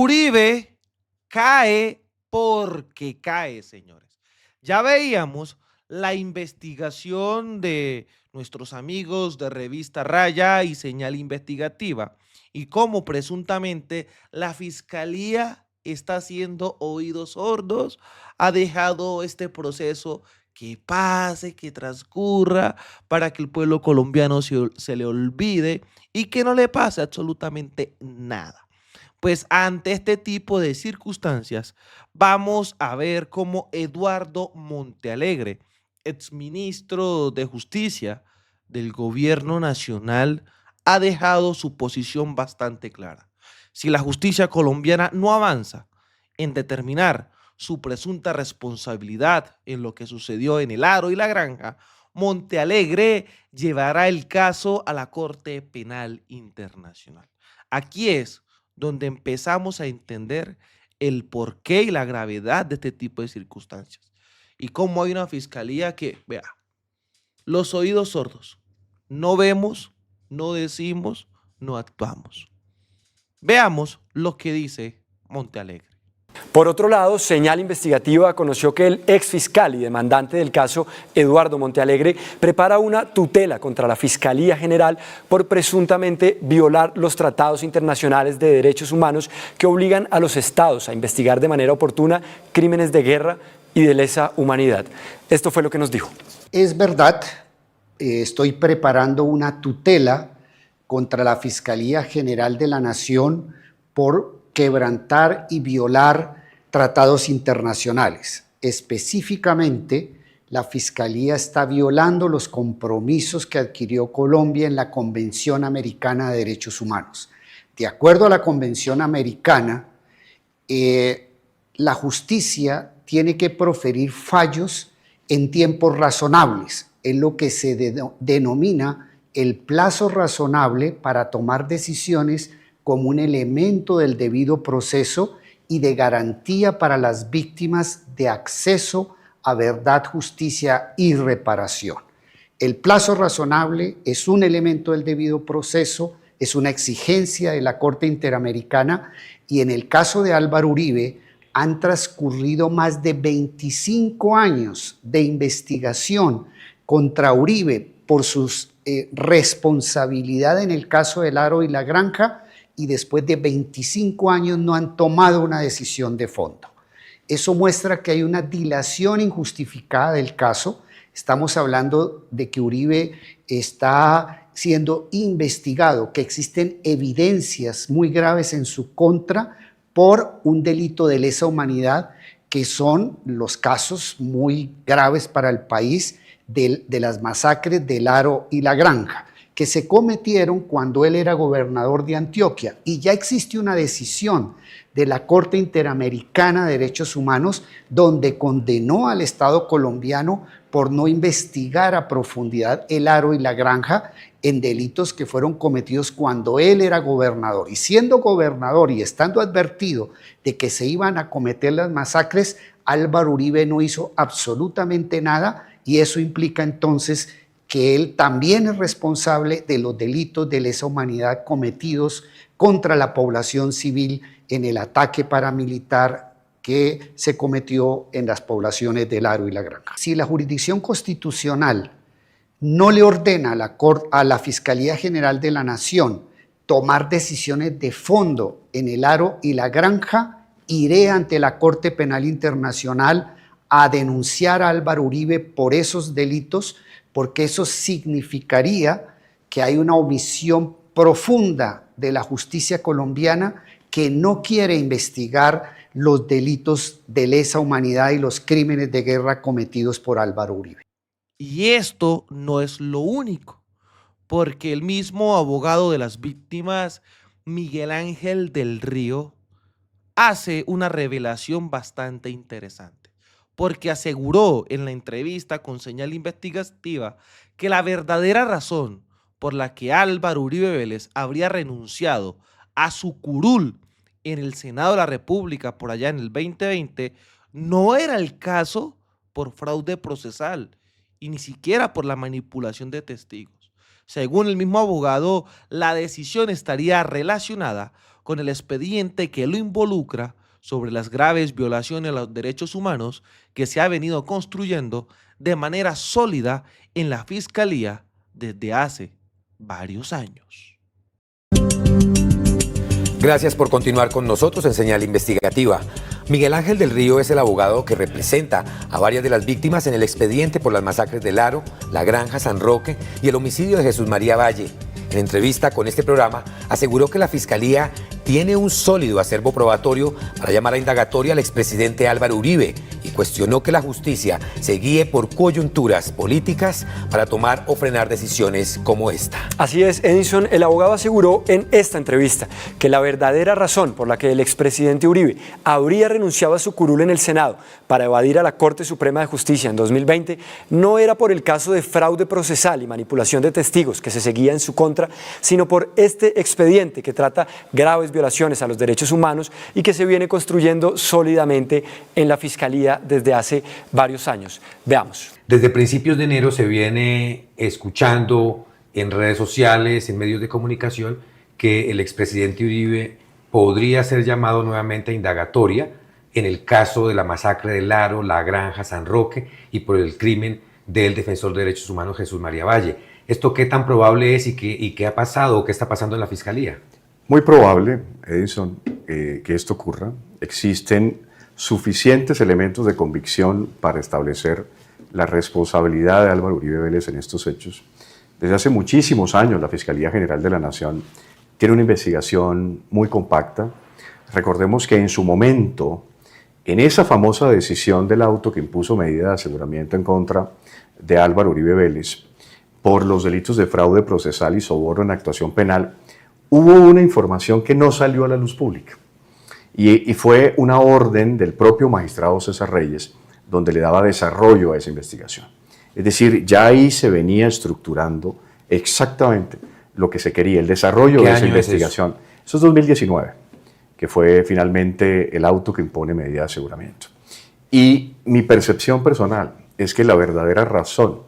Uribe cae porque cae, señores. Ya veíamos la investigación de nuestros amigos de Revista Raya y Señal Investigativa y cómo presuntamente la fiscalía está haciendo oídos sordos, ha dejado este proceso que pase, que transcurra, para que el pueblo colombiano se le olvide y que no le pase absolutamente nada. Pues ante este tipo de circunstancias, vamos a ver cómo Eduardo Montealegre, exministro de Justicia del Gobierno Nacional, ha dejado su posición bastante clara. Si la justicia colombiana no avanza en determinar su presunta responsabilidad en lo que sucedió en El Aro y La Granja, Montealegre llevará el caso a la Corte Penal Internacional. Aquí es donde empezamos a entender el porqué y la gravedad de este tipo de circunstancias. Y cómo hay una fiscalía que, vea, los oídos sordos, no vemos, no decimos, no actuamos. Veamos lo que dice Montealegre. Por otro lado, Señal Investigativa conoció que el ex fiscal y demandante del caso, Eduardo Montealegre, prepara una tutela contra la Fiscalía General por presuntamente violar los tratados internacionales de derechos humanos que obligan a los estados a investigar de manera oportuna crímenes de guerra y de lesa humanidad. Esto fue lo que nos dijo. Es verdad, estoy preparando una tutela contra la Fiscalía General de la Nación por quebrantar y violar tratados internacionales. Específicamente, la Fiscalía está violando los compromisos que adquirió Colombia en la Convención Americana de Derechos Humanos. De acuerdo a la Convención Americana, la justicia tiene que proferir fallos en tiempos razonables, es lo que se denomina el plazo razonable para tomar decisiones como un elemento del debido proceso y de garantía para las víctimas de acceso a verdad, justicia y reparación. El plazo razonable es un elemento del debido proceso, es una exigencia de la Corte Interamericana y en el caso de Álvaro Uribe han transcurrido más de 25 años de investigación contra Uribe por su responsabilidad en el caso del Aro y La Granja, y después de 25 años no han tomado una decisión de fondo. Eso muestra que hay una dilación injustificada del caso. Estamos hablando de que Uribe está siendo investigado, que existen evidencias muy graves en su contra por un delito de lesa humanidad, que son los casos muy graves para el país de las masacres del Aro y La Granja, que se cometieron cuando él era gobernador de Antioquia. Y ya existe una decisión de la Corte Interamericana de Derechos Humanos donde condenó al Estado colombiano por no investigar a profundidad el Aro y La Granja en delitos que fueron cometidos cuando él era gobernador. Y siendo gobernador y estando advertido de que se iban a cometer las masacres, Álvaro Uribe no hizo absolutamente nada, y eso implica entonces que él también es responsable de los delitos de lesa humanidad cometidos contra la población civil en el ataque paramilitar que se cometió en las poblaciones del Aro y La Granja. Si la jurisdicción constitucional no le ordena a la Fiscalía General de la Nación tomar decisiones de fondo en el Aro y La Granja, iré ante la Corte Penal Internacional a denunciar a Álvaro Uribe por esos delitos, porque eso significaría que hay una omisión profunda de la justicia colombiana que no quiere investigar los delitos de lesa humanidad y los crímenes de guerra cometidos por Álvaro Uribe. Y esto no es lo único, porque el mismo abogado de las víctimas, Miguel Ángel del Río, hace una revelación bastante interesante, porque aseguró en la entrevista con Señal Investigativa que la verdadera razón por la que Álvaro Uribe Vélez habría renunciado a su curul en el Senado de la República por allá en el 2020 no era el caso por fraude procesal y ni siquiera por la manipulación de testigos. Según el mismo abogado, la decisión estaría relacionada con el expediente que lo involucra sobre las graves violaciones a los derechos humanos que se ha venido construyendo de manera sólida en la Fiscalía desde hace varios años. Gracias por continuar con nosotros en Señal Investigativa. Miguel Ángel del Río es el abogado que representa a varias de las víctimas en el expediente por las masacres de Laro, La Granja, San Roque y el homicidio de Jesús María Valle. En entrevista con este programa, aseguró que la Fiscalía tiene un sólido acervo probatorio para llamar a indagatoria al expresidente Álvaro Uribe y cuestionó que la justicia se guíe por coyunturas políticas para tomar o frenar decisiones como esta. Así es, Edison, el abogado aseguró en esta entrevista que la verdadera razón por la que el expresidente Uribe habría renunciado a su curul en el Senado para evadir a la Corte Suprema de Justicia en 2020 no era por el caso de fraude procesal y manipulación de testigos que se seguía en su contra, sino por este expediente que trata graves violaciones a los derechos humanos y que se viene construyendo sólidamente en la Fiscalía desde hace varios años. Veamos. Desde principios de enero se viene escuchando en redes sociales, en medios de comunicación, que el expresidente Uribe podría ser llamado nuevamente a indagatoria en el caso de la masacre de Laro, La Granja, San Roque y por el crimen del defensor de derechos humanos Jesús María Valle. ¿Esto qué tan probable es y qué ha pasado o qué está pasando en la Fiscalía? Muy probable, Edison, que esto ocurra. Existen suficientes elementos de convicción para establecer la responsabilidad de Álvaro Uribe Vélez en estos hechos. Desde hace muchísimos años la Fiscalía General de la Nación tiene una investigación muy compacta. Recordemos que en su momento, en esa famosa decisión del auto que impuso medida de aseguramiento en contra de Álvaro Uribe Vélez por los delitos de fraude procesal y soborno en actuación penal, hubo una información que no salió a la luz pública y fue una orden del propio magistrado César Reyes donde le daba desarrollo a esa investigación. Es decir, ya ahí se venía estructurando exactamente lo que se quería, el desarrollo de esa investigación. Eso es 2019, que fue finalmente el auto que impone medida de aseguramiento. Y mi percepción personal es que la verdadera razón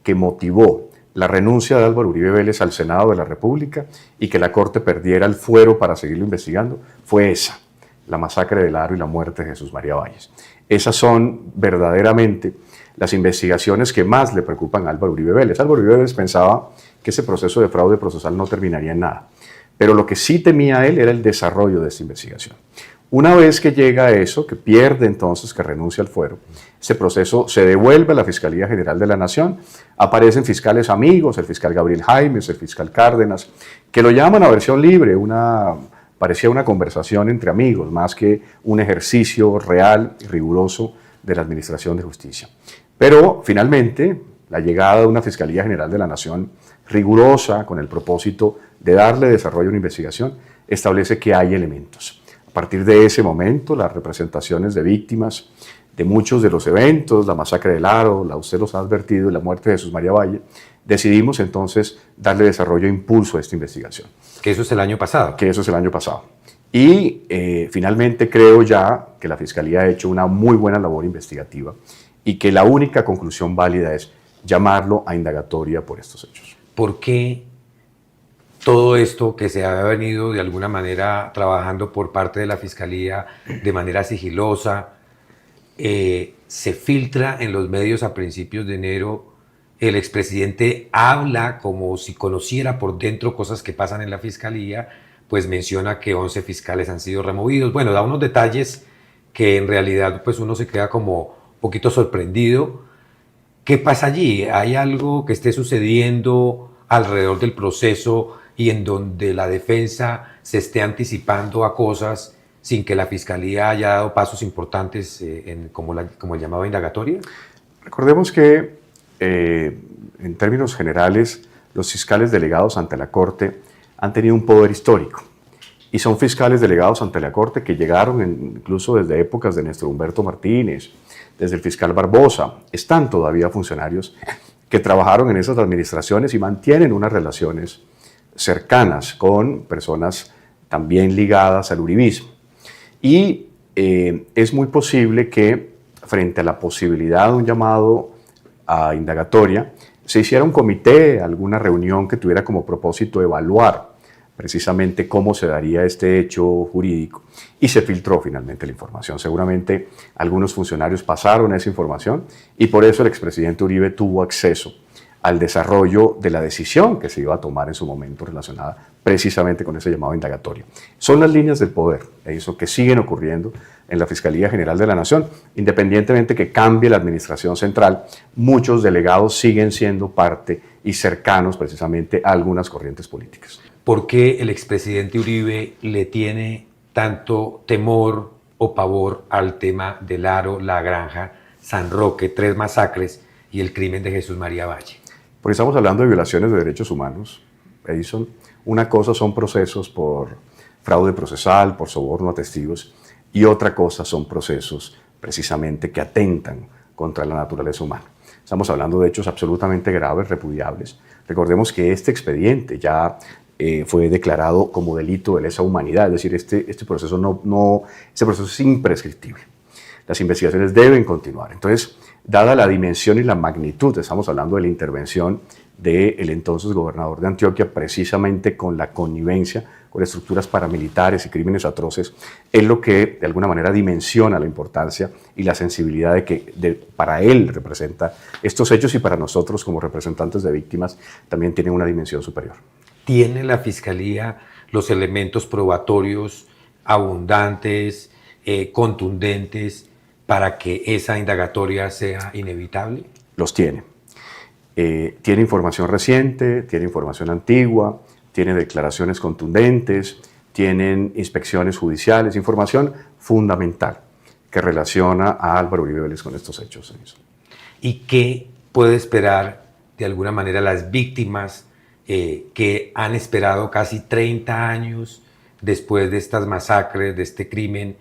que motivó la renuncia de Álvaro Uribe Vélez al Senado de la República y que la Corte perdiera el fuero para seguirlo investigando fue esa, la masacre de Laro y la muerte de Jesús María Valles. Esas son verdaderamente las investigaciones que más le preocupan a Álvaro Uribe Vélez. Álvaro Uribe Vélez pensaba que ese proceso de fraude procesal no terminaría en nada, pero lo que sí temía él era el desarrollo de esta investigación. Una vez que llega a eso, que pierde entonces, que renuncia al fuero, ese proceso se devuelve a la Fiscalía General de la Nación, aparecen fiscales amigos, el fiscal Gabriel Jaimes, el fiscal Cárdenas, que lo llaman a versión libre, parecía una conversación entre amigos, más que un ejercicio real y riguroso de la Administración de Justicia. Pero finalmente, la llegada de una Fiscalía General de la Nación rigurosa, con el propósito de darle desarrollo a una investigación, establece que hay elementos. A partir de ese momento, las representaciones de víctimas de muchos de los eventos, la masacre de Laro, usted los ha advertido, y la muerte de Jesús María Valle, decidimos entonces darle desarrollo e impulso a esta investigación. Que eso es el año pasado. Que eso es el año pasado. Y finalmente creo ya que la Fiscalía ha hecho una muy buena labor investigativa y que la única conclusión válida es llamarlo a indagatoria por estos hechos. ¿Por qué todo esto que se ha venido de alguna manera trabajando por parte de la Fiscalía de manera sigilosa, se filtra en los medios a principios de enero? El expresidente habla como si conociera por dentro cosas que pasan en la Fiscalía, pues menciona que 11 fiscales han sido removidos. Bueno, da unos detalles que en realidad pues uno se queda como un poquito sorprendido. ¿Qué pasa allí? ¿Hay algo que esté sucediendo alrededor del proceso y en donde la defensa se esté anticipando a cosas sin que la Fiscalía haya dado pasos importantes como el llamado indagatoria? Recordemos que en términos generales los fiscales delegados ante la Corte han tenido un poder histórico y son fiscales delegados ante la Corte que llegaron incluso desde épocas de Néstor Humberto Martínez, desde el fiscal Barbosa. Están todavía funcionarios que trabajaron en esas administraciones y mantienen unas relaciones cercanas con personas también ligadas al uribismo. Y es muy posible que frente a la posibilidad de un llamado a indagatoria, se hiciera un comité, alguna reunión que tuviera como propósito evaluar precisamente cómo se daría este hecho jurídico y se filtró finalmente la información. Seguramente algunos funcionarios pasaron esa información y por eso el expresidente Uribe tuvo acceso al desarrollo de la decisión que se iba a tomar en su momento relacionada precisamente con ese llamado indagatorio. Son las líneas del poder, eso que siguen ocurriendo en la Fiscalía General de la Nación, independientemente que cambie la administración central, muchos delegados siguen siendo parte y cercanos precisamente a algunas corrientes políticas. ¿Por qué el expresidente Uribe le tiene tanto temor o pavor al tema del Aro, La Granja, San Roque, 3 masacres y el crimen de Jesús María Valle? Porque estamos hablando de violaciones de derechos humanos, Edison. Una cosa son procesos por fraude procesal, por soborno a testigos, y otra cosa son procesos precisamente que atentan contra la naturaleza humana. Estamos hablando de hechos absolutamente graves, repudiables. Recordemos que este expediente ya fue declarado como delito de lesa humanidad, es decir, este proceso este proceso es imprescriptible. Las investigaciones deben continuar. Entonces, dada la dimensión y la magnitud, estamos hablando de la intervención del entonces gobernador de Antioquia, precisamente con la connivencia con estructuras paramilitares y crímenes atroces, es lo que de alguna manera dimensiona la importancia y la sensibilidad de que para él representa estos hechos y para nosotros como representantes de víctimas también tienen una dimensión superior. ¿Tiene la Fiscalía los elementos probatorios abundantes, contundentes, para que esa indagatoria sea inevitable? Los tiene. Tiene información reciente, tiene información antigua, tiene declaraciones contundentes, tienen inspecciones judiciales, información fundamental que relaciona a Álvaro Uribe Vélez con estos hechos. ¿Y qué puede esperar de alguna manera las víctimas que han esperado casi 30 años después de estas masacres, de este crimen?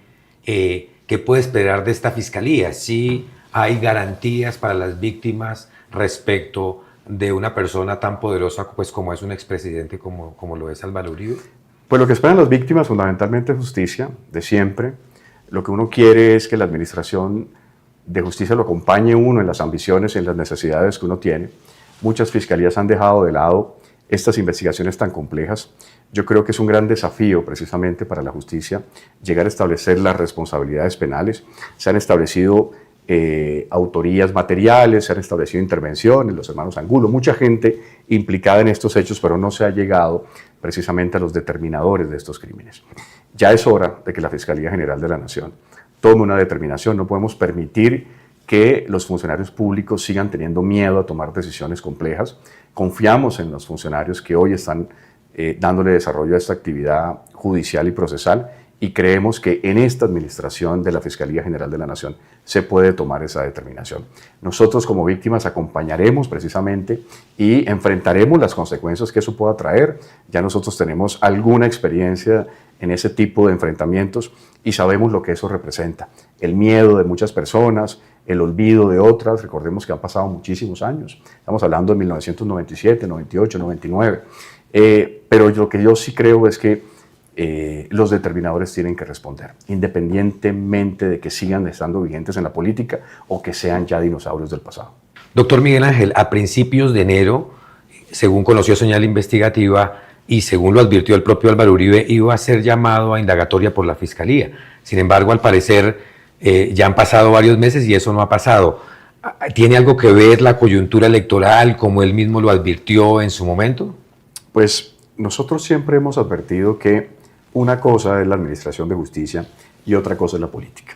¿Qué puede esperar de esta Fiscalía? ¿Sí hay garantías para las víctimas respecto de una persona tan poderosa pues, como es un expresidente como lo es Álvaro Uribe? Pues lo que esperan las víctimas fundamentalmente es justicia, de siempre. Lo que uno quiere es que la administración de justicia lo acompañe uno en las ambiciones y en las necesidades que uno tiene. Muchas fiscalías han dejado de lado estas investigaciones tan complejas. Yo creo que es un gran desafío precisamente para la justicia llegar a establecer las responsabilidades penales. Se han establecido autorías materiales, se han establecido intervenciones, los hermanos Angulo, mucha gente implicada en estos hechos, pero no se ha llegado precisamente a los determinadores de estos crímenes. Ya es hora de que la Fiscalía General de la Nación tome una determinación. No podemos permitir que los funcionarios públicos sigan teniendo miedo a tomar decisiones complejas. Confiamos en los funcionarios que hoy están dándole desarrollo a esta actividad judicial y procesal y creemos que en esta administración de la Fiscalía General de la Nación se puede tomar esa determinación. Nosotros como víctimas acompañaremos precisamente y enfrentaremos las consecuencias que eso pueda traer. Ya nosotros tenemos alguna experiencia en ese tipo de enfrentamientos y sabemos lo que eso representa. El miedo de muchas personas, el olvido de otras. Recordemos que han pasado muchísimos años. Estamos hablando de 1997, 98, 99. Pero lo que yo sí creo es que los determinadores tienen que responder, independientemente de que sigan estando vigentes en la política o que sean ya dinosaurios del pasado. Doctor Miguel Ángel, a principios de enero, según conoció señal investigativa y según lo advirtió el propio Álvaro Uribe, iba a ser llamado a indagatoria por la Fiscalía. Sin embargo, al parecer ya han pasado varios meses y eso no ha pasado. ¿Tiene algo que ver la coyuntura electoral, como él mismo lo advirtió en su momento? Pues nosotros siempre hemos advertido que una cosa es la administración de justicia y otra cosa es la política.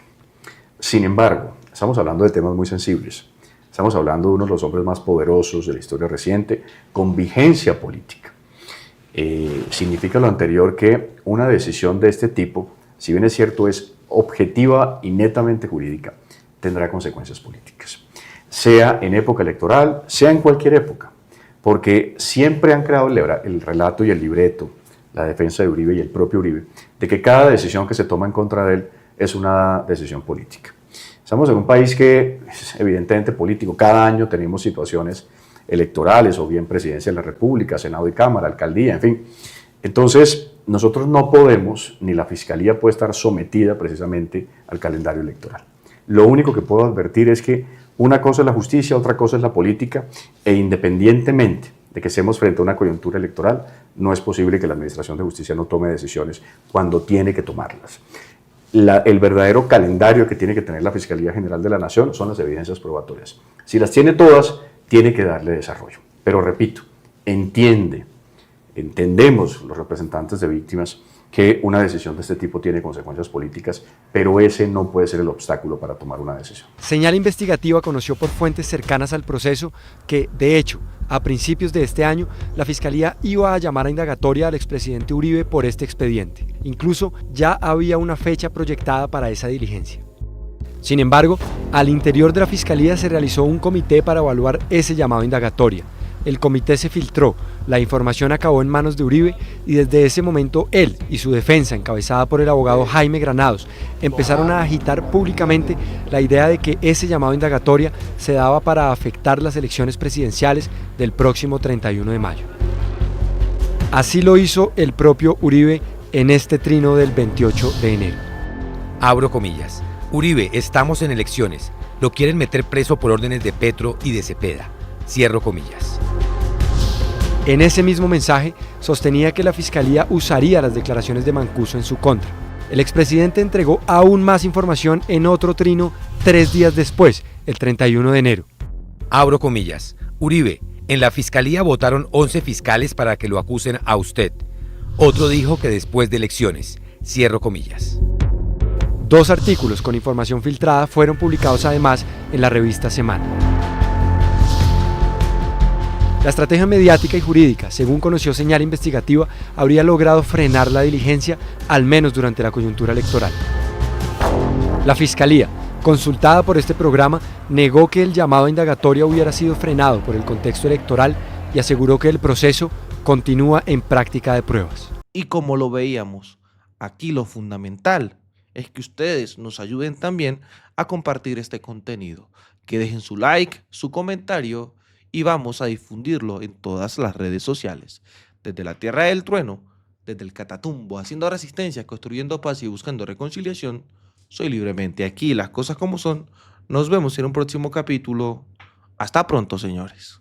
Sin embargo, estamos hablando de temas muy sensibles. Estamos hablando de uno de los hombres más poderosos de la historia reciente, con vigencia política. Significa lo anterior que una decisión de este tipo, si bien es cierto, es objetiva y netamente jurídica, tendrá consecuencias políticas. Sea en época electoral, sea en cualquier época. Porque siempre han creado el relato y el libreto, la defensa de Uribe y el propio Uribe, de que cada decisión que se toma en contra de él es una decisión política. Estamos en un país que es evidentemente político. Cada año tenemos situaciones electorales, o bien presidencia de la República, Senado y Cámara, alcaldía, en fin. Entonces, nosotros no podemos, ni la Fiscalía puede estar sometida precisamente al calendario electoral. Lo único que puedo advertir es que una cosa es la justicia, otra cosa es la política, e independientemente de que estemos frente a una coyuntura electoral, no es posible que la Administración de Justicia no tome decisiones cuando tiene que tomarlas. El verdadero calendario que tiene que tener la Fiscalía General de la Nación son las evidencias probatorias. Si las tiene todas, tiene que darle desarrollo. Pero repito, entendemos los representantes de víctimas que una decisión de este tipo tiene consecuencias políticas, pero ese no puede ser el obstáculo para tomar una decisión. Señal Investigativa conoció por fuentes cercanas al proceso que, de hecho, a principios de este año, la Fiscalía iba a llamar a indagatoria al expresidente Uribe por este expediente. Incluso ya había una fecha proyectada para esa diligencia. Sin embargo, al interior de la Fiscalía se realizó un comité para evaluar ese llamado a indagatoria. El comité se filtró, la información acabó en manos de Uribe y desde ese momento él y su defensa, encabezada por el abogado Jaime Granados, empezaron a agitar públicamente la idea de que ese llamado a indagatoria se daba para afectar las elecciones presidenciales del próximo 31 de mayo. Así lo hizo el propio Uribe en este trino del 28 de enero. Abro comillas. Uribe, estamos en elecciones. Lo quieren meter preso por órdenes de Petro y de Cepeda. Cierro comillas. En ese mismo mensaje sostenía que la Fiscalía usaría las declaraciones de Mancuso en su contra. El expresidente entregó aún más información en otro trino 3 días después, el 31 de enero. Abro comillas. Uribe, en la Fiscalía votaron 11 fiscales para que lo acusen a usted. Otro dijo que después de elecciones. Cierro comillas. 2 artículos con información filtrada fueron publicados además en la revista Semana. La estrategia mediática y jurídica, según conoció Señal Investigativa, habría logrado frenar la diligencia, al menos durante la coyuntura electoral. La Fiscalía, consultada por este programa, negó que el llamado a indagatoria hubiera sido frenado por el contexto electoral y aseguró que el proceso continúa en práctica de pruebas. Y como lo veíamos, aquí lo fundamental es que ustedes nos ayuden también a compartir este contenido, que dejen su like, su comentario y vamos a difundirlo en todas las redes sociales. Desde la Tierra del Trueno, desde el Catatumbo, haciendo resistencia, construyendo paz y buscando reconciliación, soy Libremente aquí, las cosas como son. Nos vemos en un próximo capítulo. Hasta pronto, señores.